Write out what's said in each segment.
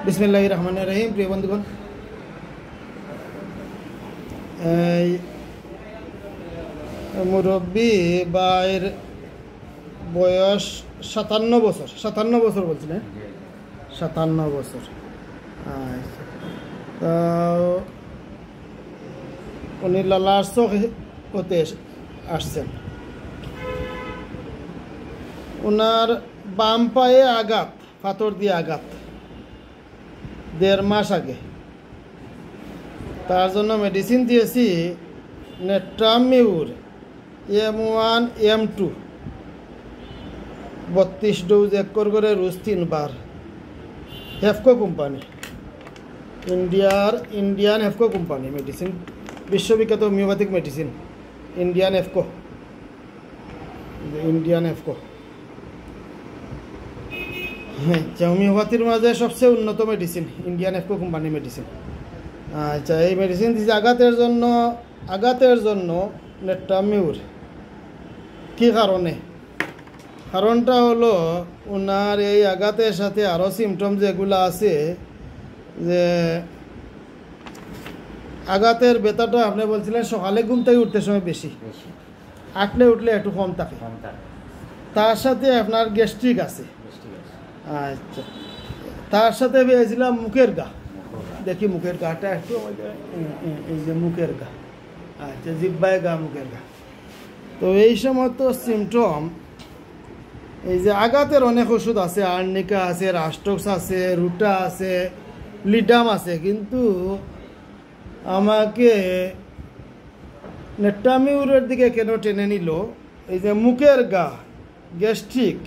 বিসমিল্লাহির রহমানির রহিম। প্রিয় বন্ধুগণ, মুরব্বী বাইর বয়স 57 বছর। 57 বছর বলছিলেন? 57 বছর। তো উনি লালার চোখ হতে আসছেন। ওনার বাম পায়ে আঘাত, পাথর দিয়ে আঘাত 1.5 মাস আগে। তার জন্য মেডিসিন দিয়েছি নেট্রামিউর M1 M2 32 ডোজ 1 করে রোজ 3 বার। হেফকো কোম্পানি, ইন্ডিয়ান হেফকো কোম্পানি মেডিসিন, বিশ্ববিখ্যাত হোমিওপ্যাথিক মেডিসিন ইন্ডিয়ান হেফকো। আচ্ছা, হোমিওপ্যাথির মাঝে সবচেয়ে উন্নত মেডিসিন ইন্ডিয়ান হেফকো কোম্পানি মেডিসিন। আচ্ছা, এই মেডিসিন দিচ্ছে আঘাতের জন্য নেট্রামিউর। কী কারণে? কারণটা হলো ওনার এই আঘাতের সাথে আরও সিমটম যেগুলো আছে, যে আঘাতের ব্যথাটা আপনি বলছিলেন সকালে ঘুম থেকে উঠতে সময় বেশি, আটলে উঠলে একটু কম থাকে। তার সাথে আপনার গ্যাস্ট্রিক আছে। আচ্ছা, তার সাথে পেয়েছিলাম মুখের ঘা। দেখি মুখের ঘাটা একটু, এই যে মুখের ঘা। আচ্ছা, জিব্বায় ঘা, মুখের ঘা। তো এই সমস্ত সিমটম, এই যে আঘাতের অনেক ওষুধ আছে, আর্নিকা আছে, রাস্টক্স আছে, রুটা আছে, লিডাম আছে, কিন্তু আমাকে নেট্রামিউরের দিকে কেন টেনে নিল? এই যে মুখের ঘা, গ্যাস্ট্রিক,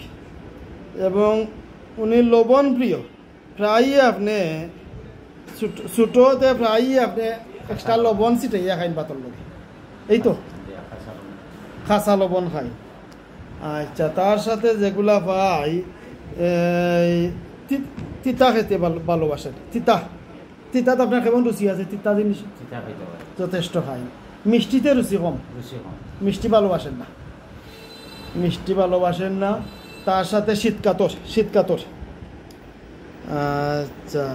এবং উনি লবণ প্রিয়। প্রায়ই আপনি ছোটোতে প্রায়ই আপনি এক্সট্রা লবণ ছিটাইয়া খাইন পাতল লগে, এই তো খাসা লবণ খাই। আচ্ছা, তার সাথে যেগুলা পাই, তিতা খেতে ভালোবাসেন। তিতাত আপনার কেমন রুচি আছে? তিতা জিনিস যথেষ্ট খাই। মিষ্টিতে রুচি কম, মিষ্টি ভালোবাসেন না। তার সাথে শীতকাতর। আচ্ছা,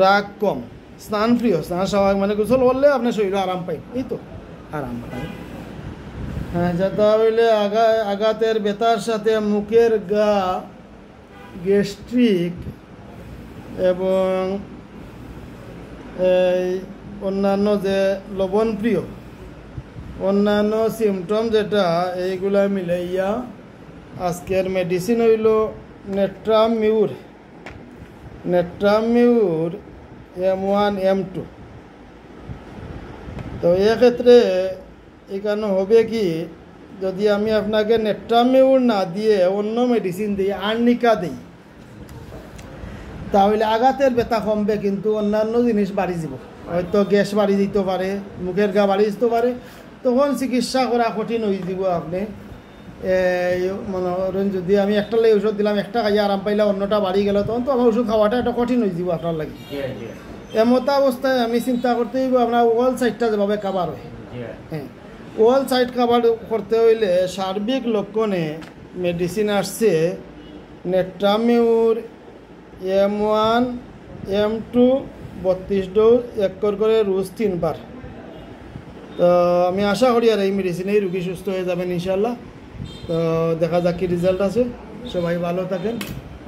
রাগ কম, স্নান প্রিয়, স্নান স্বাভাবিক, মানে গোসল করলে আপনার শরীরে আরাম পাই, এই তো আরাম পাই। হ্যাঁ, যেটা হইলে আঘাতের ব্যথার সাথে মুখের ঘা, গ্যাস্ট্রিক এবং এই অন্যান্য যে লবণ প্রিয় অন্যান্য সিমটম যেটা, এইগুলা মিলাইয়া আজকের মেডিসিন হইল নেট্রামিউর M1 M2। তো এক্ষেত্রে এখানে হবে কি, যদি আমি আপনাকে নেট্রামিউর না দিয়ে অন্য মেডিসিন দিই, আর্নিকা দিই, তাহলে আঘাতের ব্যথা কমবে, কিন্তু অন্যান্য জিনিস বাড়ি যাব। হয়তো গ্যাস বাড়ি দিতে পারে, মুখের ঘা বাড়ি দিতে পারে, তখন চিকিৎসা করা কঠিন হয়ে যাব। আপনি মনে করেন, যদি আমি একটা লাগে ওষুধ দিলাম, একটা খাইয়া আরাম পাইলে অন্যটা বাড়ি গেল, তখন তো আমার ওষুধ খাওয়াটা একটা কঠিন হয়ে যাব আপনার লাগে। এমতো অবস্থায় আমি চিন্তা করতে হইব আপনার ওয়াল সাইডটা যেভাবে কাভার হয়। হ্যাঁ, ওয়াল সাইড কাভার করতে হইলে সার্বিক লক্ষণে মেডিসিন আসছে নেট্রামিউর M1 M2 32 ডোজ 1 করে রোজ 3 বার। তো আমি আশা করি আর এই মেডিসিনেই রুগী সুস্থ হয়ে যাবেন ইনশাল্লাহ। তো দেখা যাক কি রেজাল্ট আছে। সবাই ভালো থাকেন।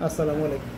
আসসালামু আলাইকুম।